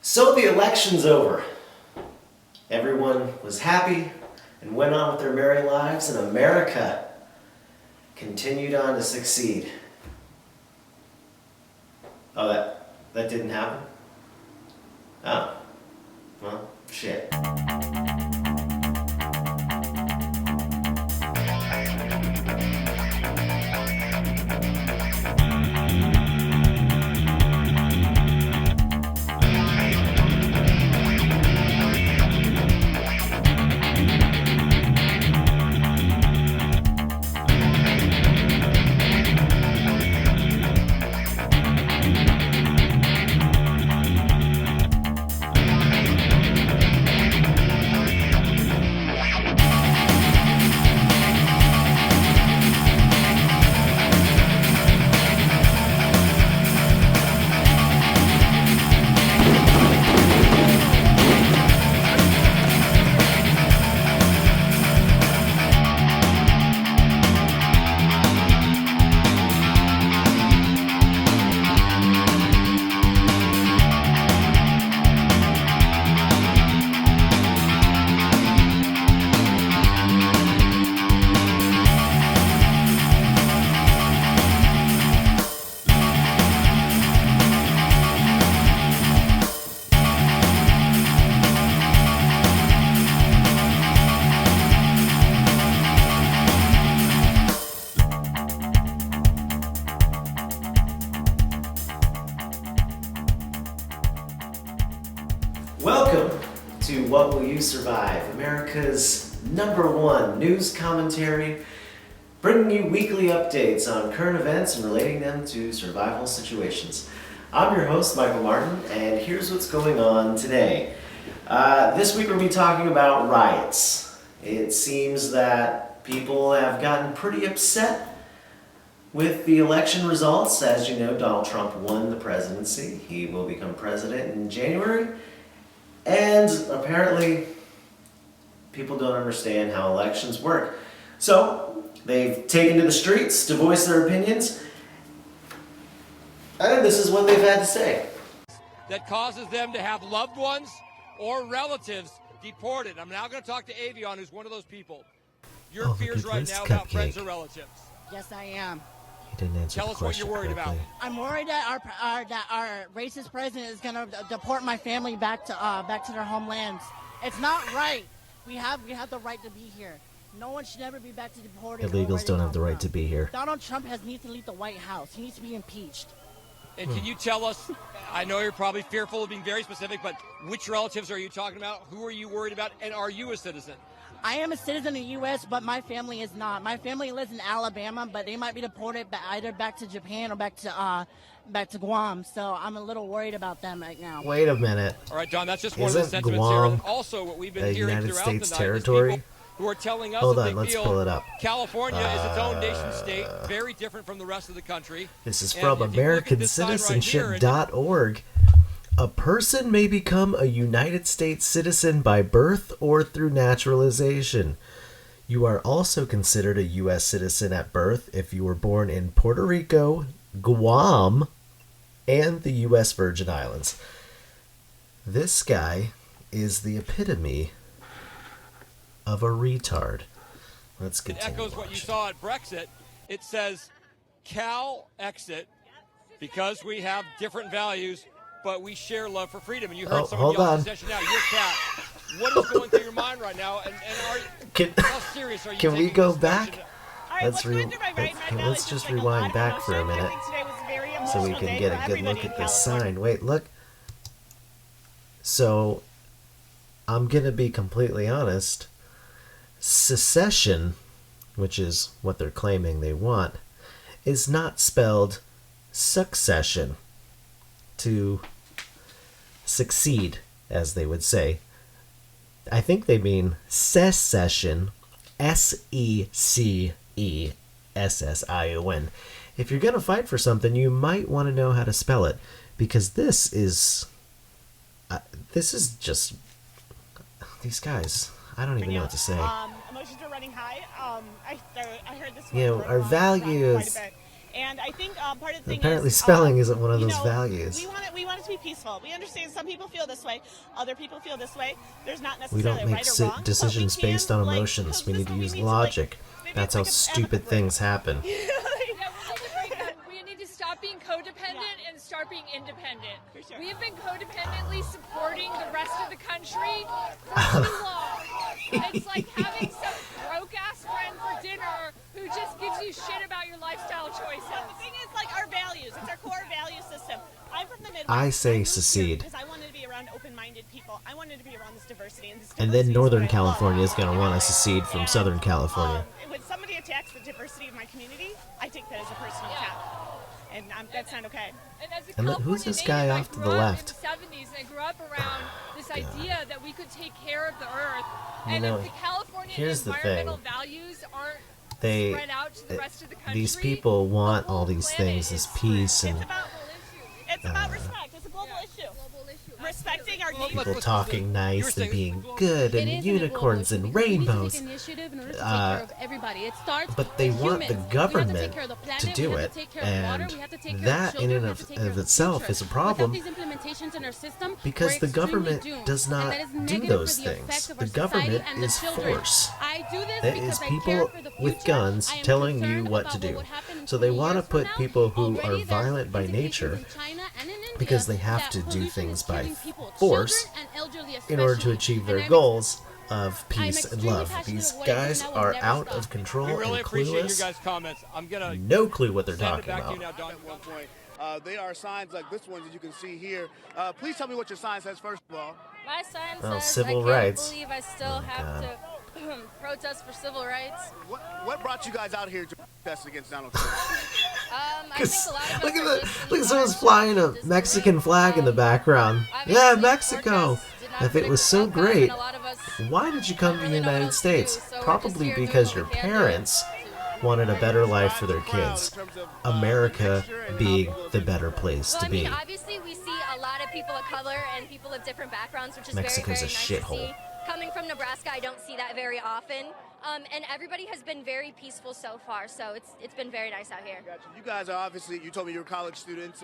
So the election's over. Everyone was happy and went on with their merry lives, and America continued on to succeed. Oh, that didn't happen? Oh, well, shit. Welcome to What Will You Survive, America's #1 news commentary, bringing you weekly updates on current events and relating them to survival situations. I'm your host, Michael Martin, and here's what's going on today. This week we'll be talking about riots. It seems that people have gotten pretty upset with the election results. As you know, Donald Trump won the presidency. He will become president in January. And apparently, people don't understand how elections work. So, they've taken to the streets to voice their opinions. And this is what they've had to say. That causes them to have loved ones or relatives deported. I'm now going to talk to Avion, who's one of those people. Your fears right now about friends or relatives? Yes, I am. He didn't answer Tell the us what you're worried correctly. about. I'm worried that our racist president is going to deport my family back to their homelands. It's not right. We have the right to be here. No one should ever be back to deported. Illegals don't have the right to be here. Donald Trump needs to leave the White House. He needs to be impeached. And can you tell us, I know you're probably fearful of being very specific, but which relatives are you talking about? Who are you worried about? And are you a citizen? I am a citizen of the U.S., but my family is not. My family lives in Alabama, but they might be deported either back to Japan or back to Guam. So I'm a little worried about them right now. Wait a minute. All right, Don, that's just one of the Isn't sentiments Guam here. And also, what we've been hearing United throughout States the night territory? is people who are telling us Hold that on, they let's feel pull it up. California is its own nation state, very different from the rest of the country. This is And from if you look at this sign right here, and AmericanCitizenship.org. A person may become a United States citizen by birth or through naturalization. You are also considered a U.S. citizen at birth if you were born in Puerto Rico, Guam, and the U.S. Virgin Islands. This guy is the epitome of a retard. Let's It continue. echoes what you saw at Brexit. It says Cal exit because we have different values, but we share love for freedom. And you heard someone yell at the session now, you're Cat. What is going through your mind right now? And how serious are you? Can we taking go this back? election? Let's just rewind back for a minute so we can get a good look at this sign. Wait, look. So, I'm going to be completely honest. Secession, which is what they're claiming they want, is not spelled succession. To succeed, as they would say. I think they mean secession, SECESSION. If you're going to fight for something, you might want to know how to spell it, because this is just these guys. I don't even know what to say. Emotions are running high. I heard this. You know, our values. And I think part of the thing Apparently is spelling isn't one of you those know, values. We want it to be peaceful. We understand some people feel this way, other people feel this way. There's not We necessarily don't make right or wrong. decisions but we can, based on like, emotions. We need to coexist, use we need logic. maybe That's it's how like stupid things happen. We need to stop being codependent and start being independent. For sure. We have been codependently supporting the rest of the country for too long. It's like having some broke-ass friend for dinner who just gives you shit about your lifestyle choices. The thing is, like, our values. It's our core value system. I'm from the Midwest. I say moved here secede. Because I wanted to be around open-minded people. I wanted to be around this diversity. And this And diversity then is Northern what I love. California is going to want to secede from And, Southern California. When somebody attacks the diversity of my community, I take that as a personal attack. And that's not okay. And as a And then who's California this guy native, off to I the grew up left? in the 70s, and I grew up around this idea that we could take care of the earth. You And know, if the California here's the environmental thing. values aren't They, spread out to the rest of the country, these people want the whole all these planet things is as peace screwed. and It's about respect. It's a global issue. Respecting our neighbors. people talking nice and being good It and is an unicorns global and issue because we need to rainbows. take initiative in order to take care of everybody. It starts But they with want the humans. government we have to, take care of the planet, to do we have it, to take care of water, and we have to take care of that children, in and we have to take care of the itself future. is a problem. Without these implementations in our system, Because we're the extremely government doomed. does And not that is do negative those for the things. effect of The our society government and the is children. force. I do this That because is I people care for the with future. guns I am telling you concerned what about to do. would happen in So they 20 want to years from put now. people who Already are there's violent by indications nature in China and in India because they have that to do pollution things is by killing people, force children and elderly in order to especially. achieve their And I'm goals of peace and extremely love. passionate These of what I do guys now will are never out stop. of control We really and appreciate your clueless. guys' comments. I'm gonna No clue what they're send talking it back to about. you now, Don. At one point. They are signs like this one that you can see here. Please tell me what your sign says first of all. My sign Oh, says civil I can't rights. believe I still Oh, have God. to protest for civil rights. What brought you guys out here to protest against Donald Trump? I think a lot of us Look are at just look at in someone's March flying a disbelief. Mexican flag in the background. Obviously, Yeah, Mexico. protests did not If it predict was the so outcome, great, and a lot of us why did you come to the really know what United else to do, States? so we're Probably just here doing because what your we can do parents wanted a better life for their kids. America being the better place Well, to I mean, be. obviously we see a lot of people of color and people of different backgrounds, which is Mexico's very, a very nice shithole. to see. Coming from Nebraska, I don't see that very often. And everybody has been very peaceful so far, so it's been very nice out here. Gotcha. You guys are obviously, you told me you're college students.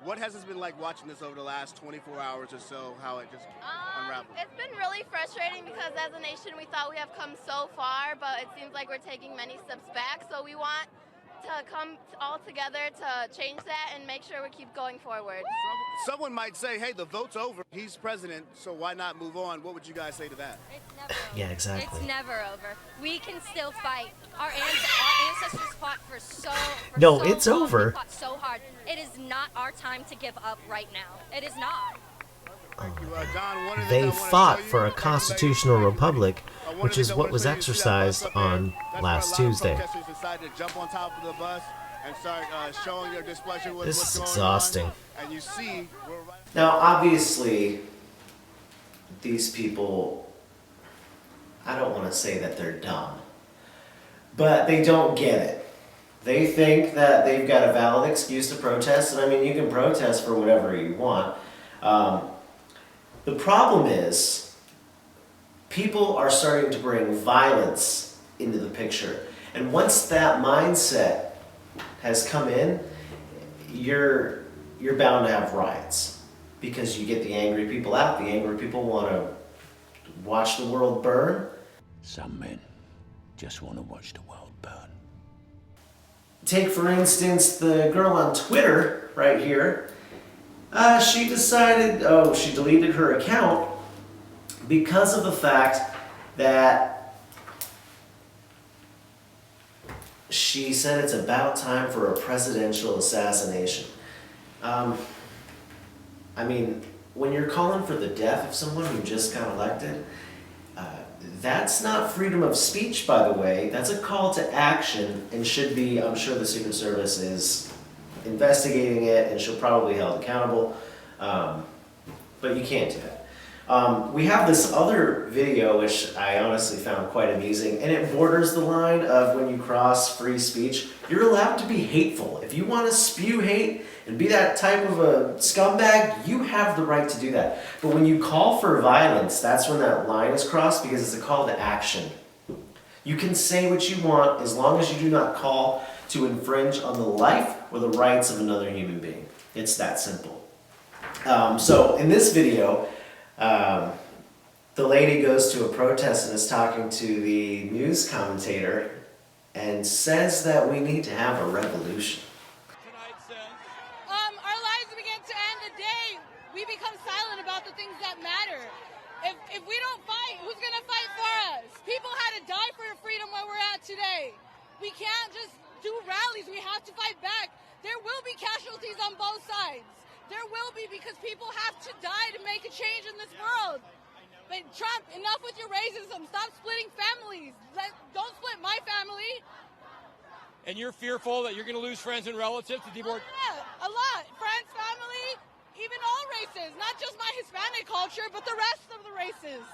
What has this been like watching this over the last 24 hours or so, how it just unraveled? It's been really frustrating because as a nation we thought we have come so far, but it seems like we're taking many steps back. So we want to come all together to change that and make sure we keep going forward. Someone might say, hey, the vote's over. He's president, so why not move on? What would you guys say to that? It's never over. Yeah, exactly. It's never over. We can still fight. Our ancestors fought for so No, so it's long. over. They fought so hard. It is not our time to give up right now. It is not. Thank you. Don, one of the things I They wanna fought show you- for a constitutional republic, One of which the is things I what wanna was show you, you see that exercised bus up there? on That's last where a lot Tuesday. of protesters decided to jump on top of the bus and start showing their displeasure with This what's is going exhausting. on. And you see, we're right. Now, obviously, these people, I don't want to say that they're dumb, but they don't get it. They think that they've got a valid excuse to protest, and I mean, you can protest for whatever you want. The problem is, people are starting to bring violence into the picture. And once that mindset has come in, you're bound to have riots. Because you get the angry people out, the angry people want to watch the world burn. Some men just want to watch the world burn. Take, for instance, the girl on Twitter right here. She decided, she deleted her account because of the fact that she said it's about time for a presidential assassination. I mean, when you're calling for the death of someone who just got elected, that's not freedom of speech, by the way. That's a call to action and should be, I'm sure the Secret Service is investigating it and she'll probably be held accountable. But you can't do that. We have this other video which I honestly found quite amusing, and it borders the line of when you cross free speech. You're allowed to be hateful. If you want to spew hate and be that type of a scumbag, you have the right to do that. But when you call for violence, that's when that line is crossed, because it's a call to action. You can say what you want as long as you do not call to infringe on the life or the rights of another human being. It's that simple. So in this video, the lady goes to a protest and is talking to the news commentator and says that we need to have a revolution. Our lives begin to end the day we become silent about the things that matter. If we don't fight, who's going to fight for us? People had to die for the freedom where we're at today. We can't just do rallies. We have to fight back. There will be casualties on both sides. There will be, because people have to die to make a change in this world. But Trump, enough with your racism. Stop splitting families. Don't split my family. And you're fearful that you're going to lose friends and relatives to deport? Yeah, a lot. Friends, family, even all races. Not just my Hispanic culture, but the rest of the races.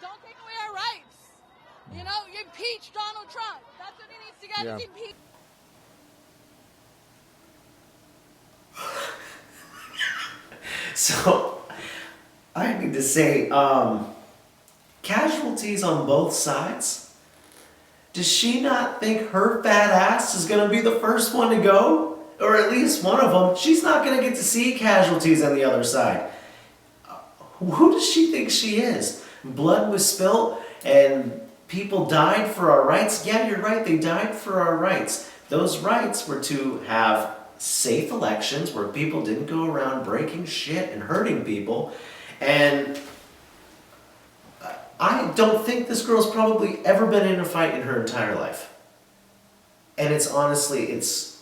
Don't take away our rights. You know, you impeach Donald Trump. That's what he needs to get, is impeach. So, I need to say, casualties on both sides? Does she not think her fat ass is going to be the first one to go? Or at least one of them. She's not going to get to see casualties on the other side. Who does she think she is? Blood was spilled and people died for our rights? Yeah, you're right, they died for our rights. Those rights were to have safe elections where people didn't go around breaking shit and hurting people. And I don't think this girl's probably ever been in a fight in her entire life. And it's honestly, it's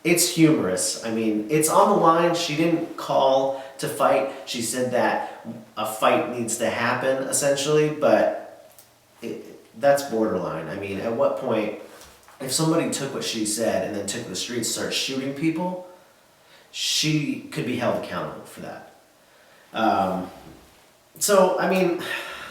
humorous. I mean, it's on the line. She didn't call to fight. She said that a fight needs to happen, essentially, but that's borderline. I mean, at what point, if somebody took what she said and then took to the streets and started shooting people, she could be held accountable for that. So, I mean,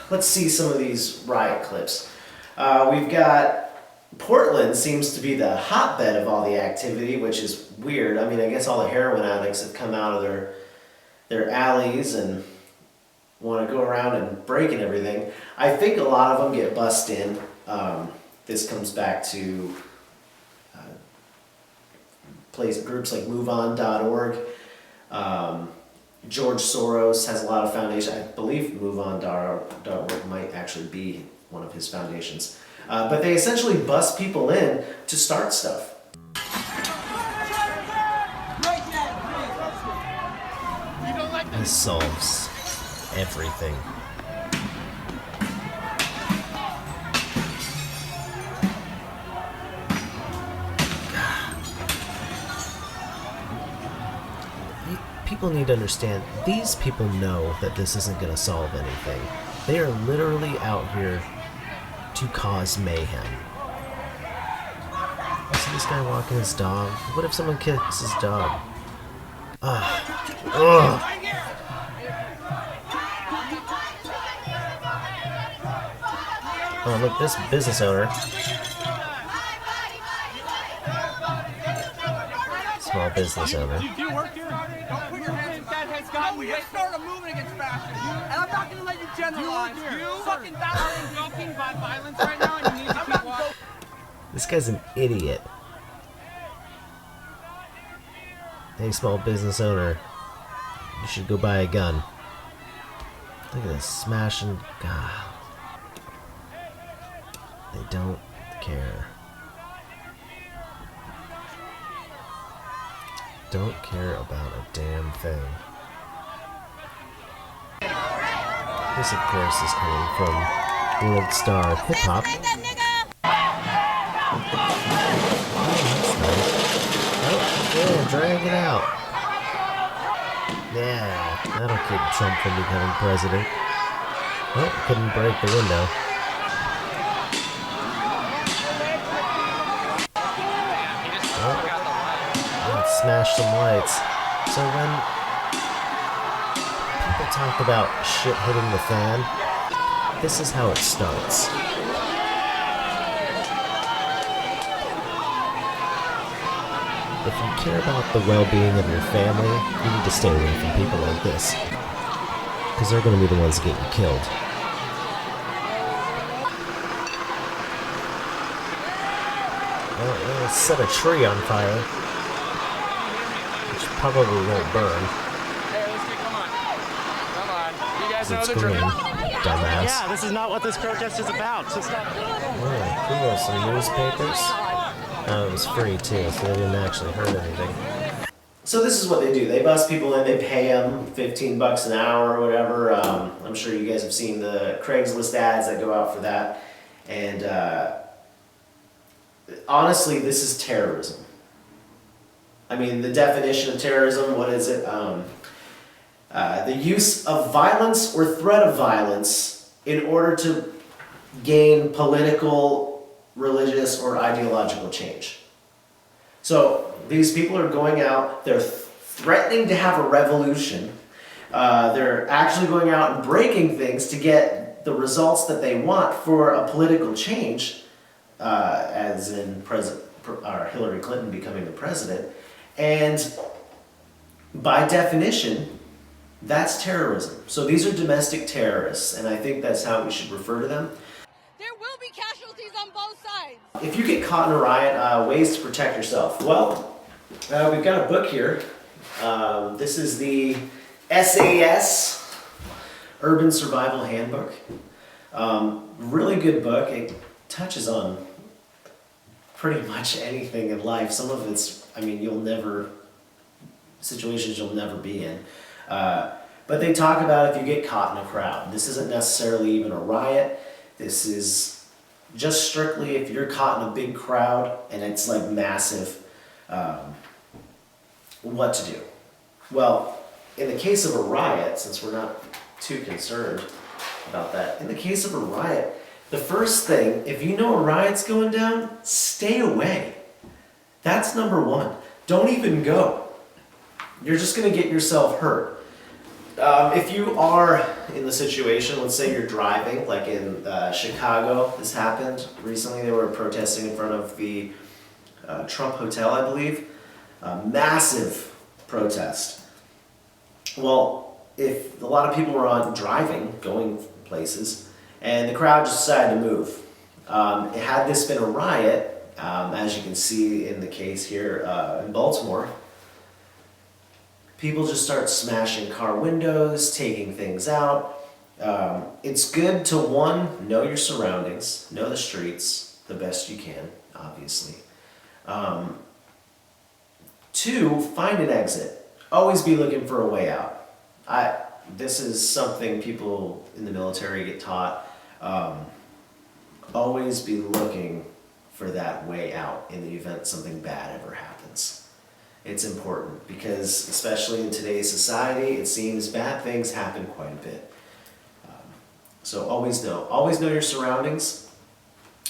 let's see some of these riot clips. We've got Portland seems to be the hotbed of all the activity, which is weird. I mean, I guess all the heroin addicts have come out of their alleys and want to go around and break and everything. I think a lot of them get bussed in. This comes back to groups like MoveOn.org. George Soros has a lot of foundations. I believe MoveOn.org might actually be one of his foundations. But they essentially bust people in to start stuff. This solves everything. People need to understand, these people know that this isn't going to solve anything. They are literally out here to cause mayhem. See this guy walking his dog? What if someone kicks his dog? Oh, look, this business owner. Small business owner. Do you work here? Don't put your hands up. That has gotten way. Start a movement against fascism. And I'm not going to let you generalize. You fucking fascists are engaging by violence right now, and you need to keep watching. This guy's an idiot. Hey, small business owner. You should go buy a gun. Look at this smashing. God. They don't care. Don't care about a damn thing. This, of course, is coming from world star hip hop. Oh, that's nice. Oh, yeah, drag it out. Yeah, that'll keep Trump from becoming president. Oh, couldn't break the window. Smash some lights. So when people talk about shit hitting the fan, this is how it starts. If you care about the well-being of your family, you need to stay away from people like this. Because they're going to be the ones that get you killed. Well, Let's set a tree on fire, which probably won't burn. Hey, let's get, come on. Come on. You guys know It's the green, drill. dumbass. Yeah, this is not what this protest is about, so stop. Oh, cool. Some newspapers. It was free too, so they didn't actually hurt anything. So this is what they do. They bus people in, they pay them $15 an hour or whatever. I'm sure you guys have seen the Craigslist ads that go out for that. And honestly, this is terrorism. I mean, the definition of terrorism, what is it? The use of violence or threat of violence in order to gain political, religious, or ideological change. So these people are going out, they're threatening to have a revolution. They're actually going out and breaking things to get the results that they want for a political change, as in Hillary Clinton becoming the president. And by definition, that's terrorism. So these are domestic terrorists, and I think that's how we should refer to them. There will be casualties on both sides. If you get caught in a riot, ways to protect yourself. Well, we've got a book here. This is the SAS Urban Survival Handbook. Really good book. It touches on pretty much anything in life. Some of it's, I mean, situations you'll never be in. But they talk about if you get caught in a crowd. This isn't necessarily even a riot. This is just strictly if you're caught in a big crowd and it's like massive, what to do. Well, in the case of a riot, since we're not too concerned about that, in the case of a riot, the first thing, if you know a riot's going down, stay away. That's number one. Don't even go. You're just going to get yourself hurt. If you are in the situation, let's say you're driving, like in Chicago, this happened recently. They were protesting in front of the Trump Hotel, I believe. Massive protest. Well, if a lot of people were on driving, going places, and the crowd just decided to move. Had this been a riot, as you can see in the case here in Baltimore, people just start smashing car windows, taking things out. It's good to, one, know your surroundings, know the streets the best you can, obviously. Two, find an exit. Always be looking for a way out. This is something people in the military get taught. Always be looking for that way out in the event something bad ever happens. It's important because, especially in today's society, it seems bad things happen quite a bit. So always know your surroundings.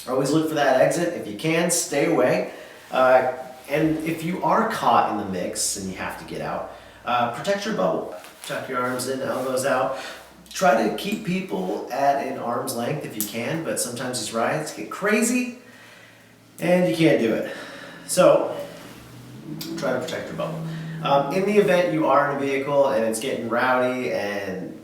Always look for that exit. If you can, stay away. And if you are caught in the mix and you have to get out, protect your bubble. Tuck your arms in, elbows out. Try to keep people at an arm's length if you can, but sometimes these riots get crazy and you can't do it. So try to protect your bubble. In the event you are in a vehicle and it's getting rowdy and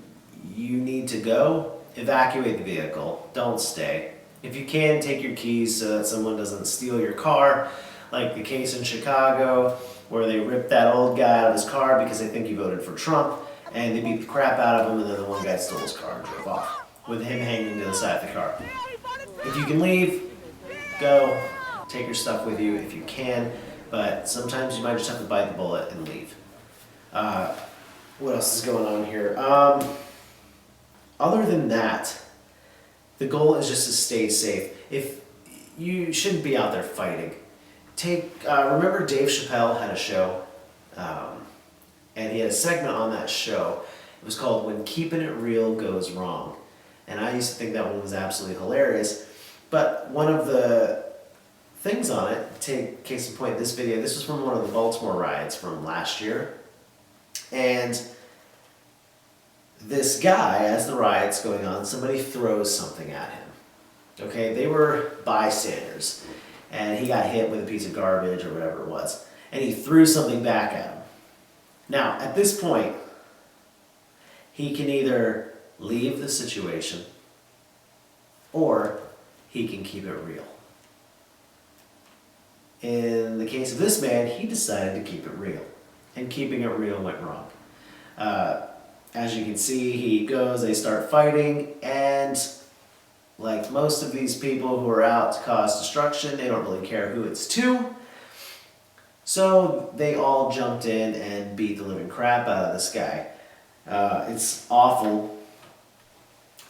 you need to go, evacuate the vehicle. Don't stay. If you can, take your keys so that someone doesn't steal your car, like the case in Chicago where they ripped that old guy out of his car because they think he voted for Trump, and they beat the crap out of him, and then the one guy stole his car and drove off with him hanging to the side of the car. If you can leave, go. Take your stuff with you if you can, but sometimes you might just have to bite the bullet and leave. What else is going on here? Other than that, the goal is just to stay safe. If you shouldn't be out there fighting. Remember Dave Chappelle had a show, and he had a segment on that show. It was called When Keeping It Real Goes Wrong. And I used to think that one was absolutely hilarious. But one of the things on it, take case in point, this video, this was from one of the Baltimore riots from last year. And this guy, as the riot's going on, somebody throws something at him. Okay, they were bystanders. And he got hit with a piece of garbage or whatever it was. And he threw something back at him. Now, at this point, he can either leave the situation or he can keep it real. In the case of this man, he decided to keep it real. And keeping it real went wrong. As you can see, he goes, they start fighting, and like most of these people who are out to cause destruction, they don't really care who it's to. So they all jumped in and beat the living crap out of this guy. It's awful.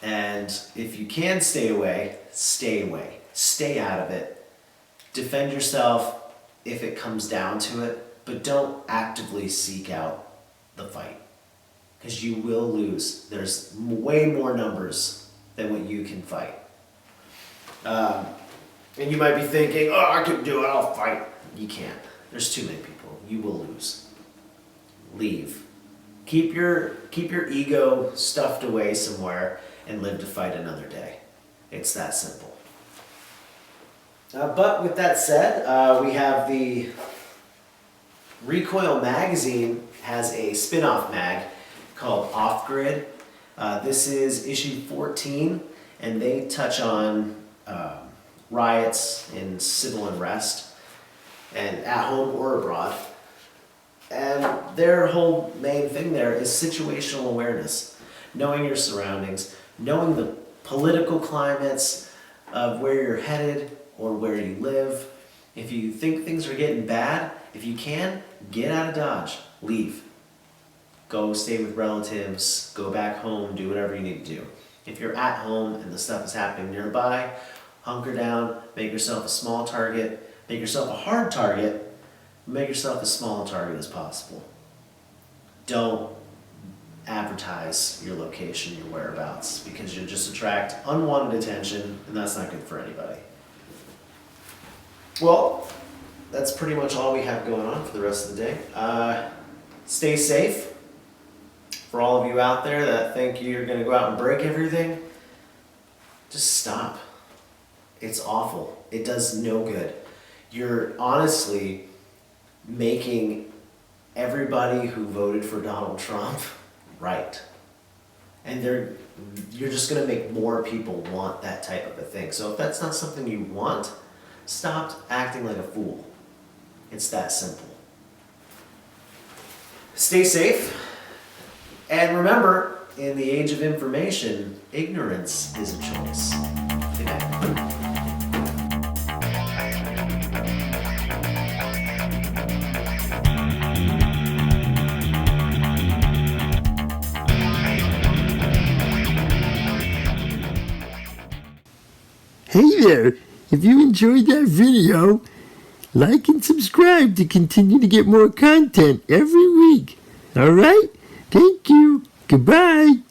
And if you can stay away. Stay out of it. Defend yourself if it comes down to it, but don't actively seek out the fight, because you will lose. There's way more numbers than what you can fight. And you might be thinking, oh, I can do it, I'll fight. You can't. There's too many people. You will lose. Leave. Keep your ego stuffed away somewhere and live to fight another day. It's that simple. But with that said, we have the Recoil magazine has a spin-off mag called Off Grid. This is issue 14, and they touch on riots and civil unrest, and at home or abroad. And their whole main thing there is situational awareness, knowing your surroundings, knowing the political climates of where you're headed or where you live. If you think things are getting bad, if you can, get out of Dodge, leave. Go stay with relatives, go back home, do whatever you need to do. If you're at home and the stuff is happening nearby, hunker down, make yourself a small target, make yourself a hard target, make yourself as small a target as possible. Don't advertise your location, your whereabouts, because you'll just attract unwanted attention, and that's not good for anybody. Well, that's pretty much all we have going on for the rest of the day. Stay safe. For all of you out there that think you're going to go out and break everything, just stop. It's awful. It does no good. You're honestly making everybody who voted for Donald Trump right. And you're just going to make more people want that type of a thing. So if that's not something you want, stop acting like a fool. It's that simple. Stay safe. And remember, in the age of information, ignorance is a choice. Good night. Hey there! If you enjoyed that video, like and subscribe to continue to get more content every week. Alright? Thank you. Goodbye.